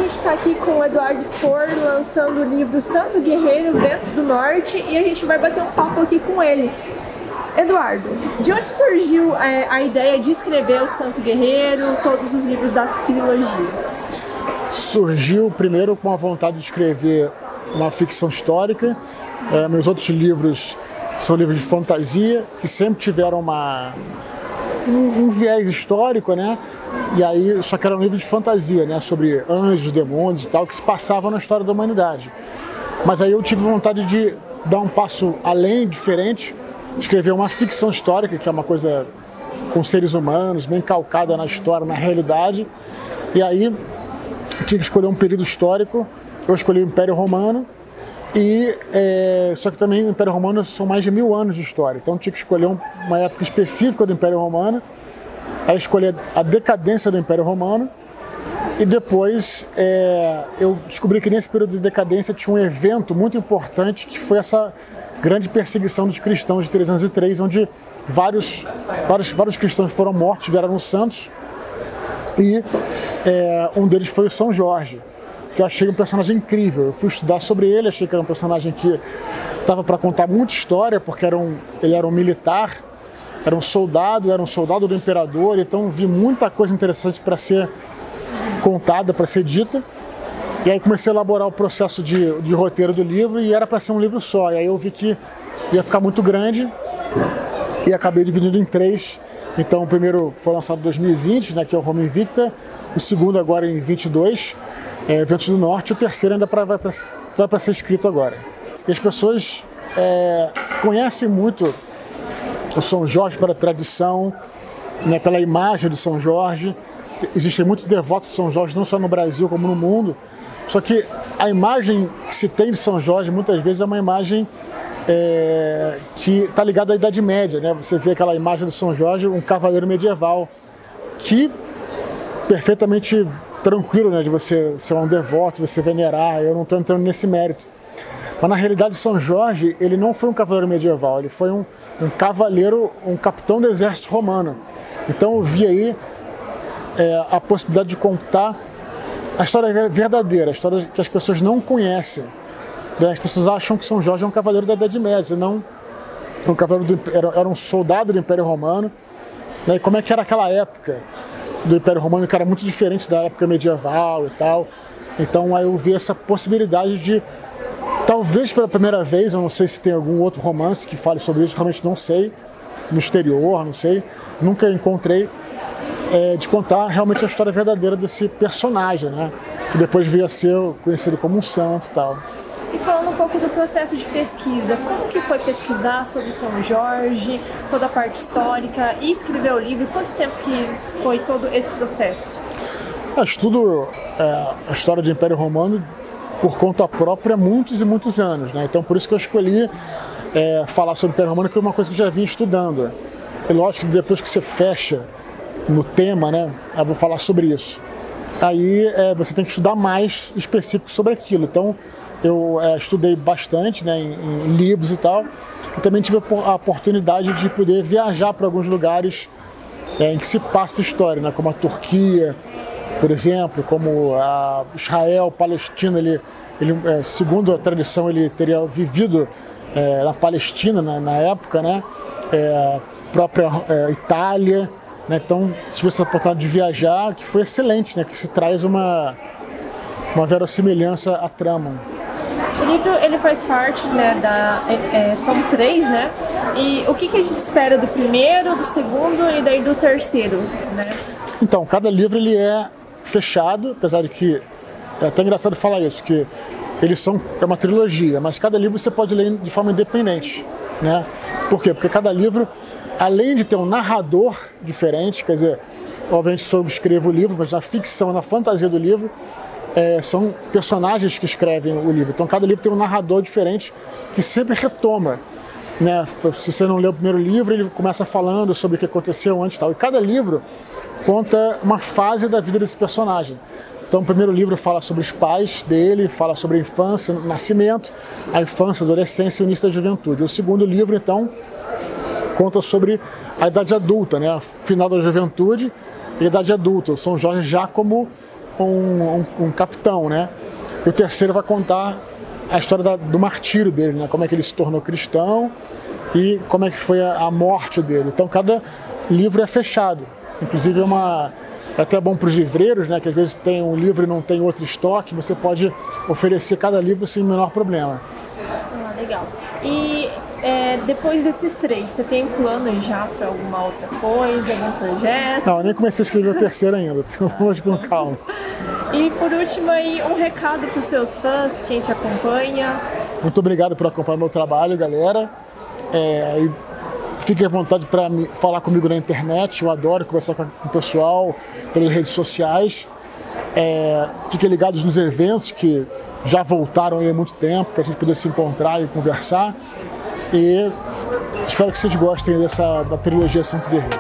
gente está aqui com o Eduardo Spor, lançando o livro Santo Guerreiro, Ventos do Norte, e a gente vai bater um papo aqui com ele. Eduardo, de onde surgiu a ideia de escrever o Santo Guerreiro, todos os livros da trilogia? Surgiu primeiro com a vontade de escrever uma ficção histórica. Meus outros livros são livros de fantasia, que sempre tiveram um viés histórico, né? E aí, só que era um livro de fantasia, né? Sobre anjos, demônios e tal, que se passavam na história da humanidade. Mas aí eu tive vontade de dar um passo além, diferente, escrever uma ficção histórica, que é uma coisa com seres humanos, bem calcada na história, na realidade. E aí, tinha que escolher um período histórico. Eu escolhi o Império Romano. Só que também o Império Romano são mais de 1000 anos de história, então tinha que escolher uma época específica do Império Romano, aí escolher a decadência do Império Romano, e depois eu descobri que nesse período de decadência tinha um evento muito importante, que foi essa grande perseguição dos cristãos de 303, onde vários cristãos foram mortos, viraram santos, e um deles foi o São Jorge, que eu achei um personagem incrível. Eu fui estudar sobre ele, achei que era um personagem que estava para contar muita história, porque ele era um militar, era um soldado do imperador, então vi muita coisa interessante para ser contada, para ser dita. E aí comecei a elaborar o processo de roteiro do livro, e era para ser um livro só. E aí eu vi que ia ficar muito grande e acabei dividindo em 3. Então o primeiro foi lançado em 2020, né, que é o Roma Invicta, o segundo agora em 22, Ventos do Norte, e o terceiro ainda vai para ser escrito agora. E as pessoas conhecem muito o São Jorge pela tradição, né, pela imagem de São Jorge. Existem muitos devotos de São Jorge, não só no Brasil como no mundo. Só que a imagem que se tem de São Jorge muitas vezes é uma imagem que está ligada à Idade Média, né? Você vê aquela imagem de São Jorge, um cavaleiro medieval, que perfeitamente tranquilo, né, de você ser um devoto, você venerar. Eu não estou entrando nesse mérito. Mas na realidade São Jorge, ele não foi um cavaleiro medieval, ele foi um cavaleiro, um capitão do exército romano. Então eu vi aí a possibilidade de contar a história verdadeira, a história que as pessoas não conhecem. As pessoas acham que São Jorge é um cavaleiro da Idade Média, não um cavaleiro era um soldado do Império Romano. Né? E como é que era aquela época do Império Romano, que era muito diferente da época medieval e tal. Então aí eu vi essa possibilidade de, talvez pela primeira vez, eu não sei se tem algum outro romance que fale sobre isso, realmente não sei, no exterior, não sei, nunca encontrei, de contar realmente a história verdadeira desse personagem, né? Que depois veio a ser conhecido como um santo e tal. E falando um pouco do processo de pesquisa, como que foi pesquisar sobre São Jorge, toda a parte histórica, e escrever o livro? Quanto tempo que foi todo esse processo? Eu estudo a história do Império Romano por conta própria há muitos e muitos anos, né? Então por isso que eu escolhi falar sobre o Império Romano, que é uma coisa que eu já vinha estudando. E lógico que depois que você fecha no tema, né, eu vou falar sobre isso. Aí você tem que estudar mais específico sobre aquilo. Então eu estudei bastante, né, em livros e tal, e também tive a oportunidade de poder viajar para alguns lugares em que se passa história, né, como a Turquia, por exemplo, como a Israel, Palestina. Ele segundo a tradição, ele teria vivido na Palestina na época, né, própria Itália, né, então tive essa oportunidade de viajar, que foi excelente, né, que se traz uma verossimilhança à trama. O livro, ele faz parte, né, são 3, né? E o que a gente espera do primeiro, do segundo e daí do terceiro, né? Então, cada livro ele é fechado, apesar de que é até engraçado falar isso, que é uma trilogia, mas cada livro você pode ler de forma independente, né? Por quê? Porque cada livro, além de ter um narrador diferente, quer dizer, obviamente eu escrevo o livro, mas na ficção, na fantasia do livro, são personagens que escrevem o livro. Então cada livro tem um narrador diferente que sempre retoma, né? Se você não leu o primeiro livro, ele começa falando sobre o que aconteceu antes e tal. E cada livro conta uma fase da vida desse personagem. Então o primeiro livro fala sobre os pais dele, fala sobre a infância, o nascimento, a infância, a adolescência e o início da juventude. O segundo livro, então, conta sobre a idade adulta, né? O final da juventude e a idade adulta. O São Jorge já como um capitão, né? E o terceiro vai contar a história do martírio dele, né? Como é que ele se tornou cristão e como é que foi a morte dele. Então cada livro é fechado. Inclusive é até bom para os livreiros, né? Que às vezes tem um livro e não tem outro estoque, você pode oferecer cada livro sem o menor problema. Ah, legal. E depois desses 3, você tem planos já para alguma outra coisa, algum projeto? Não, eu nem comecei a escrever o terceiro ainda, então vamos com calma. E por último aí, um recado para os seus fãs, quem te acompanha. Muito obrigado por acompanhar meu trabalho, galera. E fiquem à vontade para falar comigo na internet, eu adoro conversar com o pessoal pelas redes sociais. Fiquem ligados nos eventos que já voltaram aí há muito tempo, para a gente poder se encontrar e conversar. E espero que vocês gostem da trilogia Santo Guerreiro.